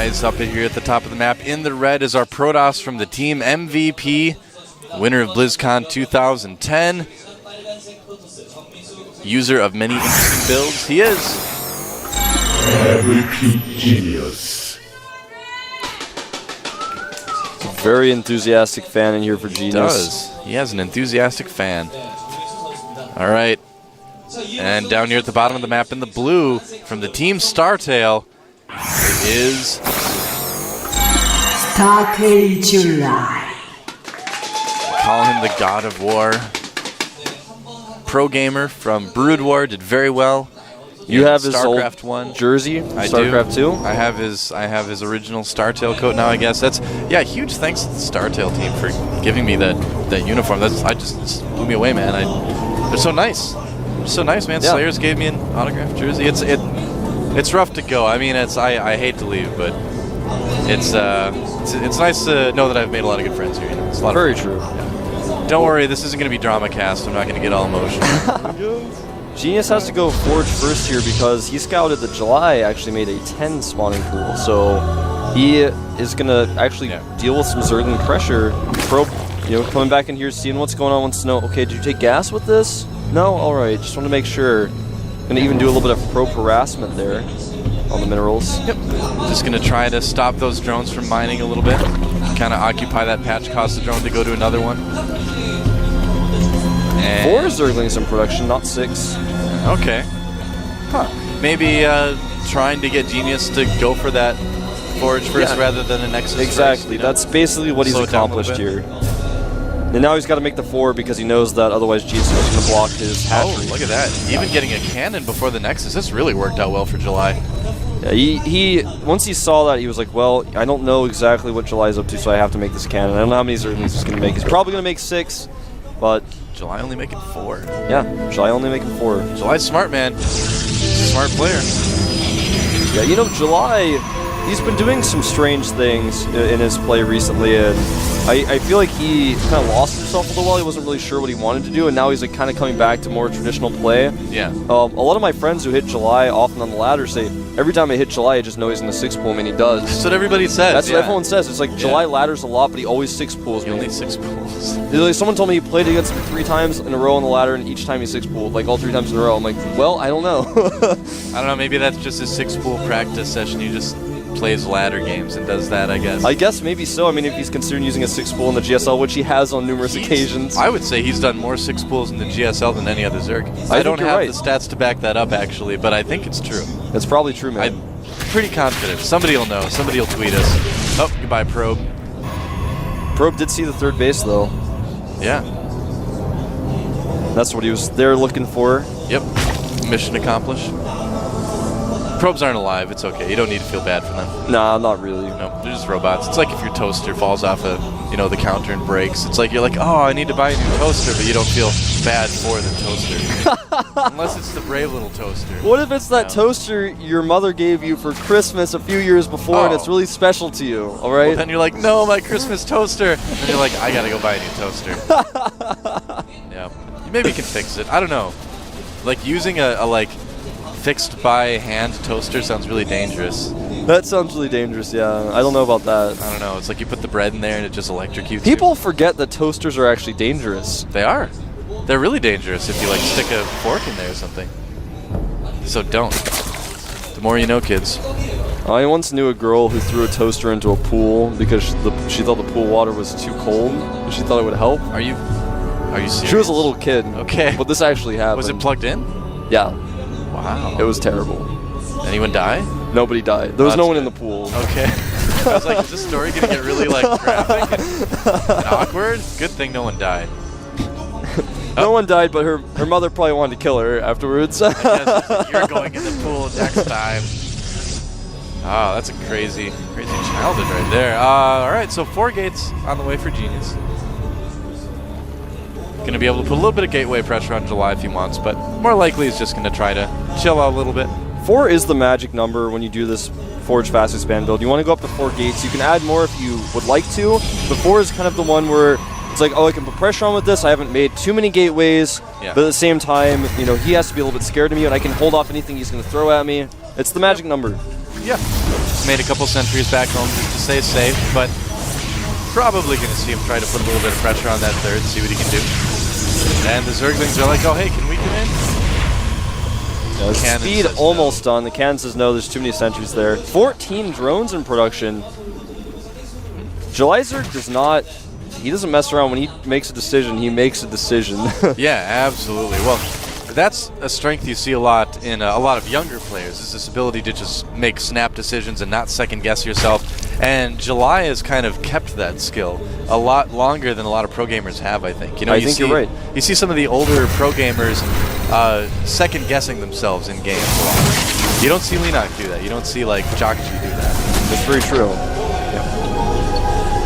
Guys up here at the top of the map. In the red is our Protoss from the team MVP, winner of BlizzCon 2010. User of many interesting builds. He is MVP Genius. Very enthusiastic fan in here for Genius. He has an enthusiastic fan. All right. And down here at the bottom of the map in the blue from the team Startail is Startail July. Call him the God of War. Pro gamer from Brood War, did very well. You have his StarCraft old 1 jersey, I StarCraft do. 2. I have his original Startail coat now. I guess that's huge thanks to the Startail team for giving me that uniform. Just blew me away, man. They're so nice. They're so nice, man. Yeah. Slayers gave me an autographed jersey. It's rough to go. I mean, I hate to leave, but it's nice to know that I've made a lot of good friends here. You know? It's a lot Very of fun. true. Yeah. Don't worry, this isn't going to be drama cast. I'm not going to get all emotional. Genius has to go Forge first here because he scouted that July actually made a 10 spawning pool, so he is going to actually deal with some Zergling pressure. Probe, coming back in here, seeing what's going on, wants to know, okay, did you take gas with this? No? Alright, just want to make sure. Going to even do a little bit of probe harassment there on the minerals. Yep. Just going to try to stop those drones from mining a little bit. Kind of occupy that patch, cause the drone to go to another one. And 4 Zerglings in production, not 6. Okay. Huh. Maybe trying to get Genius to go for that Forge first rather than a Nexus Exactly. first, That's basically what he's accomplished here. And now he's got to make the 4 because he knows that otherwise Genius is going to block his hatchery. Oh, look at that. Even getting a cannon before the Nexus. This really worked out well for July. Yeah, he once he saw that, he was like, well, I don't know exactly what July's up to, so I have to make this cannon. I don't know how many Zerglings he's going to make. He's probably going to make 6, but July only making 4. Yeah, July only making 4. July's smart, man. Smart player. Yeah, July, he's been doing some strange things in his play recently, and I feel like he kind of lost himself a little while. He wasn't really sure what he wanted to do, and now he's like kind of coming back to more traditional play. Yeah. A lot of my friends who hit July often on the ladder say, every time I hit July, I just know he's in the 6 pool, and he does. That's what everybody says. That's what everyone says. It's like July ladders a lot, but he always 6 pools. He only 6 pools. Like, someone told me he played against him 3 times in a row on the ladder, and each time he 6 pooled, like all 3 times in a row. I'm like, well, I don't know. I don't know. Maybe that's just his 6 pool practice session. He just plays ladder games and does that, I guess. I guess maybe so. I mean, if he's considering using a 6 pool in the GSL, which he has on numerous occasions. I would say he's done more 6 pools in the GSL than any other Zerg. I don't have the stats to back that up, actually, but I think it's true. It's probably true, man. I'm pretty confident. Somebody will know. Somebody will tweet us. Oh, goodbye, Probe. Probe did see the 3rd base, though. Yeah. That's what he was there looking for. Yep. Mission accomplished. Probes aren't alive. It's okay. You don't need to feel bad for them. Nah, not really. No, they're just robots. It's like if your toaster falls off the counter and breaks. It's like you're like, oh, I need to buy a new toaster, but you don't feel bad for the toaster. Unless it's the brave little toaster. What if it's that toaster your mother gave you for Christmas a few years before and it's really special to you, all right? Well, then you're like, no, my Christmas toaster. And you're like, I gotta go buy a new toaster. Yeah. Maybe you can fix it. I don't know. Like using a fixed by hand toaster sounds really dangerous. That sounds really dangerous, yeah. I don't know about that. I don't know. It's like you put the bread in there and it just electrocutes People you. forget that toasters are actually dangerous. They are. They're really dangerous if you stick a fork in there or something. So don't. The more you know, kids. I once knew a girl who threw a toaster into a pool because she thought the pool water was too cold. And she thought it would help. Are you serious? She was a little kid. Okay. But this actually happened. Was it plugged in? Yeah. Wow. It was terrible. Anyone die? Nobody died. There was no one in the pool. Okay. I was like, is this story going to get really graphic and awkward? Good thing no one died. No one died, but her mother probably wanted to kill her afterwards. I guess you're going in the pool next time. Oh, that's a crazy childhood right there. All right, so 4 gates on the way for Genius. Going to be able to put a little bit of gateway pressure on July if he wants, but more likely he's just going to try to chill out a little bit. 4 is the magic number when you do this Forge Fast Expand build. You want to go up to 4 gates. You can add more if you would like to, but 4 is kind of the one where it's like, oh, I can put pressure on with this. I haven't made too many gateways, but at the same time, he has to be a little bit scared of me, and I can hold off anything he's going to throw at me. It's the magic number. Yeah. made a couple sentries back home just to stay safe, but probably going to see him try to put a little bit of pressure on that third, see what he can do. And the Zerglings are like, oh, hey, can we come in? Speed almost done. The cannon says no, there's too many sentries there. 14 drones in production. Jelizer does not, he doesn't mess around. When he makes a decision, he makes a decision. Yeah, absolutely. Well, that's a strength you see a lot in a lot of younger players, is this ability to just make snap decisions and not second guess yourself. And July has kind of kept that skill a lot longer than a lot of pro gamers have, I think. You know, I think you're right. You see some of the older pro gamers second guessing themselves in games a lot. You don't see Leenock do that. You don't see like Jokachi do that. That's very true.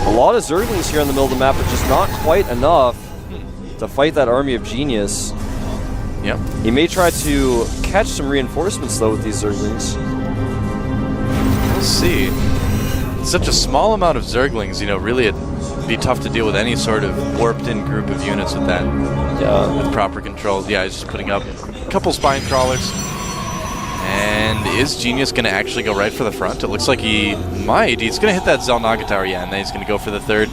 A lot of Zerglings here in the middle of the map, but just not quite enough to fight that army of Genius. Yep. He may try to catch some reinforcements, though, with these Zerglings. We'll see. Such a small amount of Zerglings, you know, really it'd be tough to deal with any sort of warped-in group of units with that. Yeah. With proper controls. Yeah, he's just putting up a couple spine crawlers. And is Genius going to actually go right for the front? It looks like he might. He's going to hit that Zelnaga tower, yeah, and then he's going to go for the third.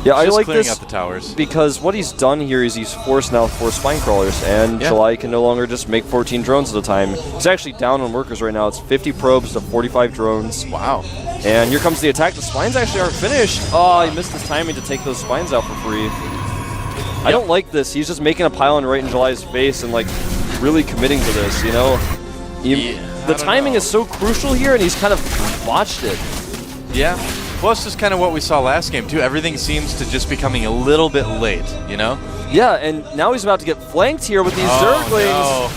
Yeah, I just like clearing this out the towers. because what he's done here is he's forced now 4 spine crawlers, and July can no longer just make 14 drones at a time. He's actually down on workers right now. It's 50 probes to 45 drones. Wow. And here comes the attack. The spines actually aren't finished. Oh, he missed his timing to take those spines out for free. I don't like this. He's just making a pylon right in July's face and like really committing to this, you know? The timing is so crucial here, and he's kind of botched it. Yeah. Well, it's just kind of what we saw last game, too. Everything seems to just be coming a little bit late, you know? Yeah, and now he's about to get flanked here with these Zerglings. No.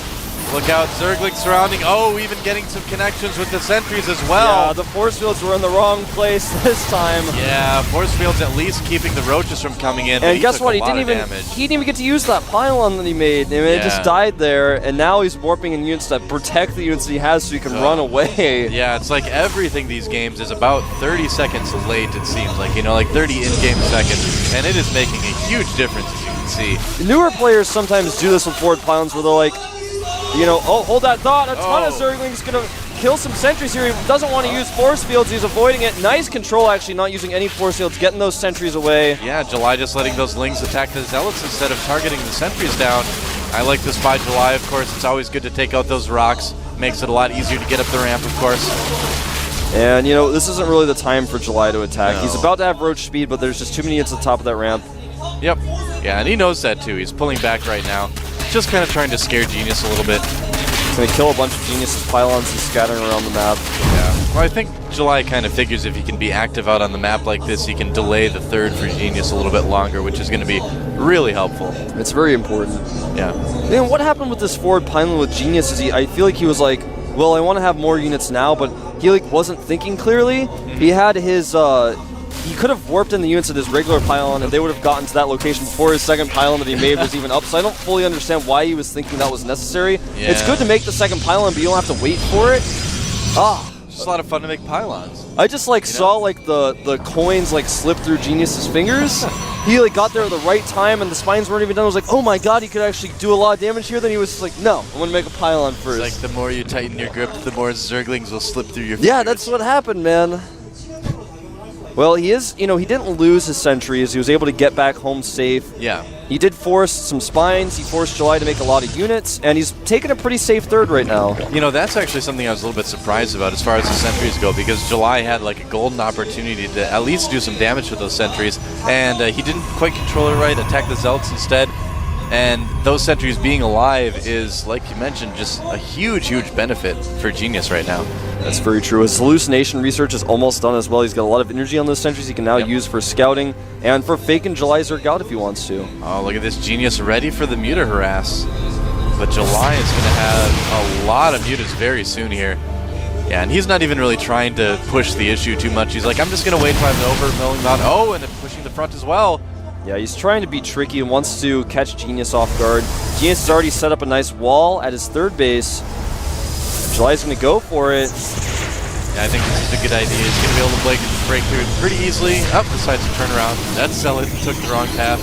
Look out, Zerglings surrounding. Oh, even getting some connections with the sentries as well. Yeah, the force fields were in the wrong place this time. Yeah, force fields at least keeping the roaches from coming in. And guess what? He didn't even get to use that pylon that he made. I mean, it just died there, and now he's warping in units that protect the units he has so he can run away. Yeah, it's like everything these games is about 30 seconds late, it seems like, you know, like 30 in-game seconds, and it is making a huge difference, as you can see. Newer players sometimes do this with forward pylons where they're like, you know, oh, hold that thought. A ton of Zerglings going to kill some sentries here. He doesn't want to use force fields. He's avoiding it. Nice control, actually, not using any force fields, getting those sentries away. Yeah, July just letting those Lings attack the Zealots instead of targeting the sentries down. I like this by July, of course. It's always good to take out those rocks. Makes it a lot easier to get up the ramp, of course. And, you know, this isn't really the time for July to attack. No. He's about to have roach speed, but there's just too many hits at the top of that ramp. Yep. Yeah, and he knows that, too. He's pulling back right now. Just kind of trying to scare Genius a little bit. He's going to kill a bunch of Genius's pylons and scattering around the map. Yeah. Well, I think July kind of figures if he can be active out on the map like this, he can delay the third for Genius a little bit longer, which is going to be really helpful. It's very important. Yeah. Man, what happened with this forward pylon with Genius is I feel like he was like, well, I want to have more units now, but he like wasn't thinking clearly. He had his he could have warped in the units at his regular pylon, and they would have gotten to that location before his second pylon that he made was even up. So I don't fully understand why he was thinking that was necessary. Yeah. It's good to make the second pylon, but you don't have to wait for it. It's just a lot of fun to make pylons. I just like saw like the coins like slip through Genius's fingers. He like got there at the right time, and the spines weren't even done. I was like, oh my god, he could actually do a lot of damage here. Then he was just like, no, I'm gonna make a pylon first. It's like the more you tighten your grip, the more Zerglings will slip through your fingers. Yeah, that's what happened, man. Well, he is, you know, he didn't lose his sentries. He was able to get back home safe. Yeah. He did force some spines. He forced July to make a lot of units, and he's taking a pretty safe third right now. You know, that's actually something I was a little bit surprised about as far as the sentries go, because July had like a golden opportunity to at least do some damage with those sentries, and he didn't quite control it right, attack the Zealots instead. And those sentries being alive is, like you mentioned, just a huge, huge benefit for Genius right now. That's very true. His hallucination research is almost done as well. He's got a lot of energy on those sentries he can now use for scouting and for faking July Zerg out if he wants to. Oh, look at this Genius ready for the Muta harass. But July is going to have a lot of Mutas very soon here. Yeah, and he's not even really trying to push the issue too much. He's like, I'm just going to wait till I'm over milling out. Oh, and pushing the front as well. Yeah, he's trying to be tricky and wants to catch Genius off guard. Genius has already set up a nice wall at his third base. July's going to go for it. Yeah, I think this is a good idea. He's going to be able to break through it pretty easily. Up, decides to turn around. That Zealot took the wrong path.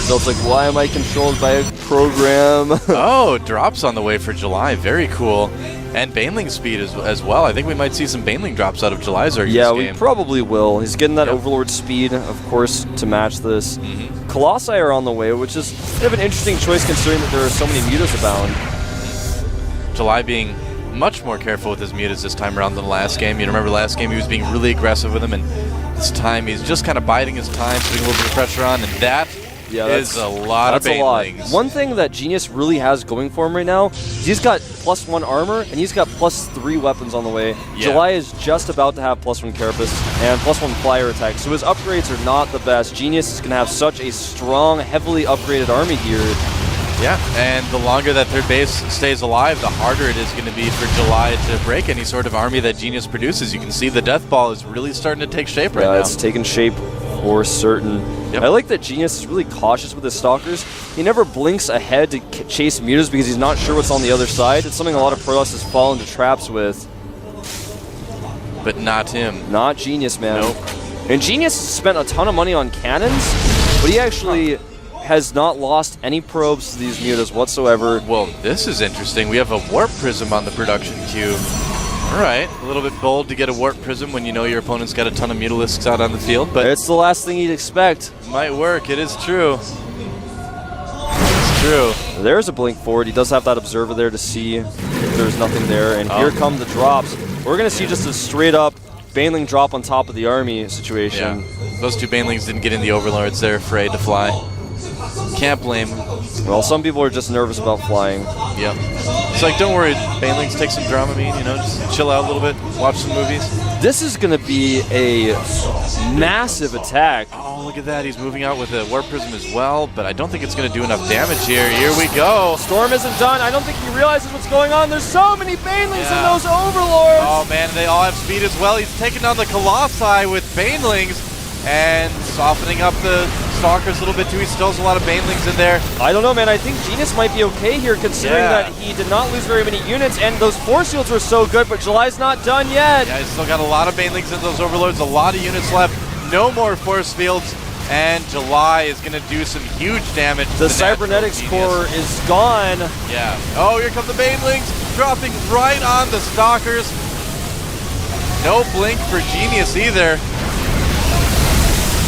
So it's like, why am I controlled by a program? Oh, drops on the way for July. Very cool. And Baneling speed as well. I think we might see some Baneling drops out of July's Arceus Yeah, game. we probably will. He's getting that Overlord speed, of course, to match this. Colossi are on the way, which is kind of an interesting choice considering that there are so many Mutas abound. July being much more careful with his Mutas this time around than the last game. You remember last game he was being really aggressive with them, and this time he's just kind of biding his time, putting a little bit of pressure on, and that is a lot of Banelings. One thing that Genius really has going for him right now, he's got +1 armor, and he's got +3 weapons on the way. Yeah. July is just about to have +1 Carapace and +1 Flyer attack, so his upgrades are not the best. Genius is going to have such a strong, heavily upgraded army here. Yeah, and the longer that third base stays alive, the harder it is going to be for July to break any sort of army that Genius produces. You can see the Death Ball is really starting to take shape right now. Yeah, it's taken shape for certain. Yep. I like that Genius is really cautious with his Stalkers. He never blinks ahead to chase Mutas because he's not sure what's on the other side. It's something a lot of Protosses fall into traps with. But not him. Not Genius, man. Nope. And Genius spent a ton of money on cannons, but he actually has not lost any probes to these Mutas whatsoever. Well, this is interesting. We have a Warp Prism on the production queue. All right, a little bit bold to get a Warp Prism when you know your opponent's got a ton of Mutalisks out on the field, but It's the last thing you'd expect. might work. It is true. It's true. There's a blink forward. He does have that observer there to see if there's nothing there. And here come the drops. We're going to see just a straight up Baneling drop on top of the army situation. Yeah. Those two Banelings didn't get in the Overlords. They're afraid to fly. Can't blame them. Well, some people are just nervous about flying. Yep. It's like, don't worry, Banelings, take some Dramamine, you know, just chill out a little bit, watch some movies. This is going to be a massive attack. Oh, look at that. He's moving out with a Warp Prism as well, but I don't think it's going to do enough damage here. Here we go. Storm isn't done. I don't think he realizes what's going on. There's so many Banelings in those Overlords. Oh, man, they all have speed as well. He's taking down the Colossi with Banelings and softening up the Stalkers a little bit too. He still has a lot of Banelings in there. I don't know, man. I think Genius might be okay here considering that he did not lose very many units, and those Force Fields were so good, but July's not done yet. Yeah, he's still got a lot of Banelings in those Overlords, a lot of units left. No more Force Fields, and July is going to do some huge damage. The to natural Cybernetics Genius. core is gone. Yeah. Oh, here come the Banelings, dropping right on the Stalkers. No blink for Genius either.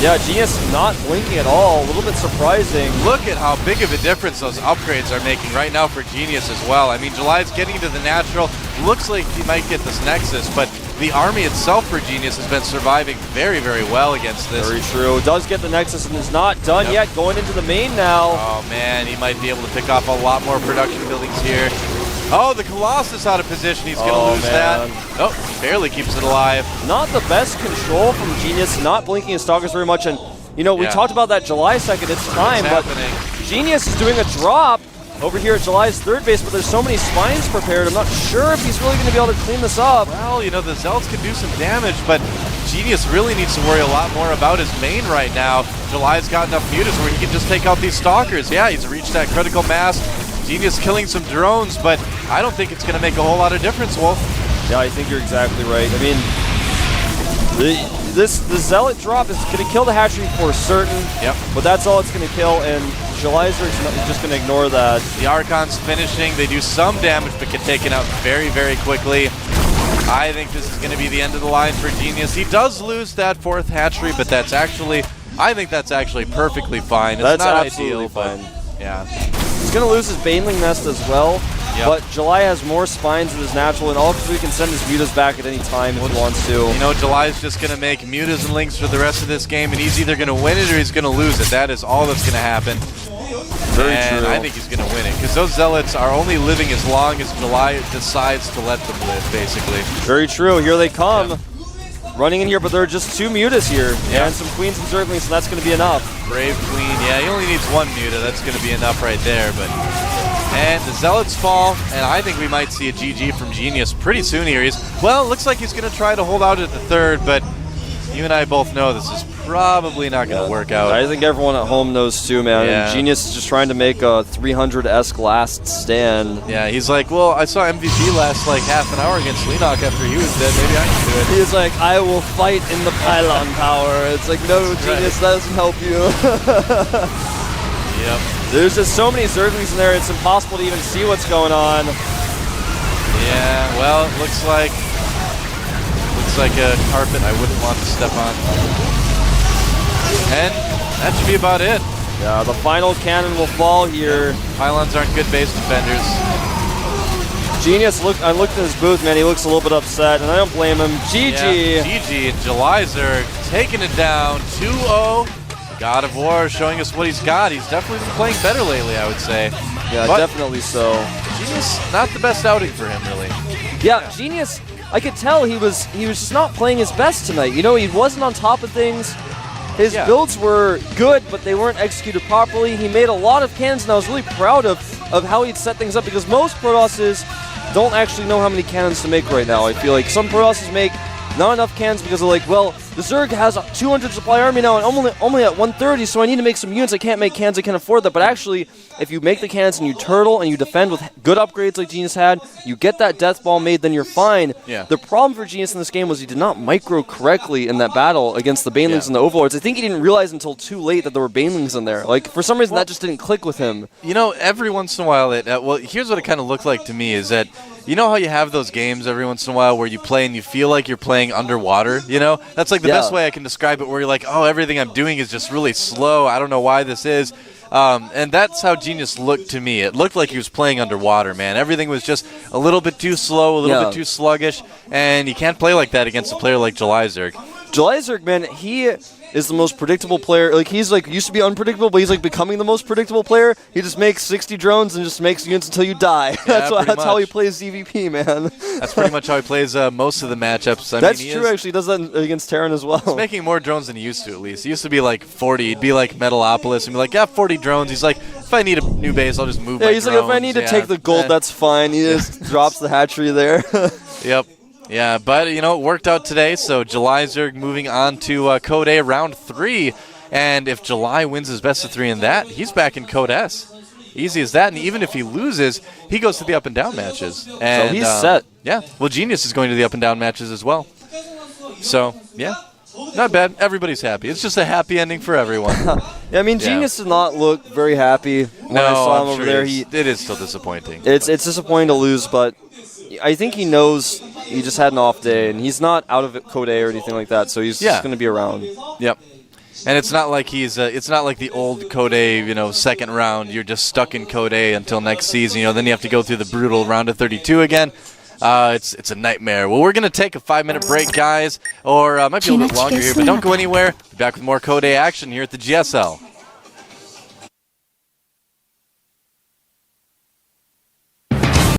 Yeah, Genius not blinking at all. A little bit surprising. Look at how big of a difference those upgrades are making right now for Genius as well. I mean, July's getting to the natural. Looks like he might get this Nexus, but the army itself for Genius has been surviving very, very well against this. Very true. Does get the Nexus and is not done yet. Going into the main now. Oh, man, he might be able to pick off a lot more production buildings here. Oh, the Colossus out of position. He's going to lose that. Oh, he barely keeps it alive. Not the best control from Genius, not blinking his Stalkers very much. And, you know, we talked about that July second. It's time, but Genius is doing a drop over here at July's third base, but there's so many spines prepared. I'm not sure if he's really going to be able to clean this up. Well, you know, the Zealots can do some damage, but Genius really needs to worry a lot more about his main right now. July's got enough Mutas where he can just take out these Stalkers. Yeah, he's reached that critical mass. Genius killing some drones, but I don't think it's going to make a whole lot of difference, Wolf. Yeah, I think you're exactly right. I mean, the Zealot drop is going to kill the hatchery for certain. Yep. But that's all it's going to kill, and July's just going to ignore that. The Archon's finishing. They do some damage, but get taken out very, very quickly. I think this is going to be the end of the line for Genius. He does lose that fourth hatchery, but that's actually, I think that's actually perfectly fine. It's That's not absolutely ideal, fine. but yeah. He's going to lose his Baneling Nest as well, but July has more spines than his natural, and also he can send his Mutas back at any time if he wants to. You know, July's just going to make Mutas and Links for the rest of this game, and he's either going to win it or he's going to lose it. That is all that's going to happen. Very and true. I think he's going to win it, because those Zealots are only living as long as July decides to let them live, basically. Very true. Here they come. Running in here, but there are just two Mutas here, and some Queens and Zerglings, so that's going to be enough. Brave Queen, yeah, he only needs one Muta. That's going to be enough right there. And the Zealots fall, and I think we might see a GG from Genius pretty soon here. Well, it looks like he's going to try to hold out at the third, but you and I both know this is probably not going to work out. I think everyone at home knows too, man. Yeah. Genius is just trying to make a 300-esque last stand. Yeah, he's like, well, I saw MVP last like half an hour against Leenock after he was dead. Maybe I can do it. He's like, I will fight in the pylon tower. It's like, no, Genius, that doesn't help you. Yep. There's just so many Zerglings in there, it's impossible to even see what's going on. Yeah, well, it looks like a carpet I wouldn't want to step on. And that should be about it. Yeah, the final cannon will fall here. Pylons aren't good base defenders. Genius, I looked at his booth, man, he looks a little bit upset, and I don't blame him. GG! Yeah, GG, and Julyzerg taking it down, 2-0. God of War showing us what he's got. He's definitely been playing better lately, I would say. Yeah, but definitely so. Genius, not the best outing for him, really. Yeah, Genius, I could tell he was just not playing his best tonight. You know, he wasn't on top of things. His builds were good, but they weren't executed properly. He made a lot of cannons, and I was really proud of how he'd set things up, because most Protosses don't actually know how many cannons to make right now. I feel like some Protosses make not enough cannons because they're like, well, the Zerg has a 200 supply army now and only at 130, so I need to make some units. I can't make cannons, I can't afford that. But actually, if you make the cannons and you turtle and you defend with good upgrades like Genius had, you get that death ball made, then you're fine. Yeah. The problem for Genius in this game was he did not micro correctly in that battle against the Banelings and the Overlords. I think he didn't realize until too late that there were Banelings in there. Like, for some reason, that just didn't click with him. You know, every once in a while, well, here's what it kind of looked like to me is that, you know how you have those games every once in a while where you play and you feel like you're playing underwater, you know? That's like the best way I can describe it, where you're like, oh, everything I'm doing is just really slow. I don't know why this is. And that's how Genius looked to me. It looked like he was playing underwater, man. Everything was just a little bit too slow, a little bit too sluggish, and you can't play like that against a player like Julyzerg. Julyzerg, man, he is the most predictable player. Like, he's like used to be unpredictable, but he's like becoming the most predictable player. He just makes 60 drones and just makes units until you die. Yeah, that's how he plays ZVP, man. That's pretty much how he plays most of the matchups. That's true, actually. He does that against Terran as well. He's making more drones than he used to, at least. He used to be like 40. He'd be like Metalopolis and be like, yeah, 40 drones. He's like, if I need a new base, I'll just move my he's drones. like, if I need to take the gold, that's fine. He just drops the hatchery there. Yep. Yeah, but, you know, it worked out today, so Julyzerg moving on to Code A round 3. And if July wins his best of 3 in that, he's back in Code S. Easy as that, and even if he loses, he goes to the up and down matches. And, so he's set. Yeah, well, Genius is going to the up and down matches as well. So, yeah, not bad. Everybody's happy. It's just a happy ending for everyone. Yeah, I mean, Genius did not look very happy when I saw him over there. It is still disappointing. It's disappointing to lose, but I think he knows he just had an off day, and he's not out of Code A or anything like that, so he's just going to be around. Yep. And it's not like it's not like the old Code A, you know, second round. You're just stuck in Code A until next season. You know, then you have to go through the brutal round of 32 again. It's a nightmare. Well, we're going to take a 5-minute break, guys, or might be a little bit longer here, but don't go anywhere. Be back with more Code A action here at the GSL.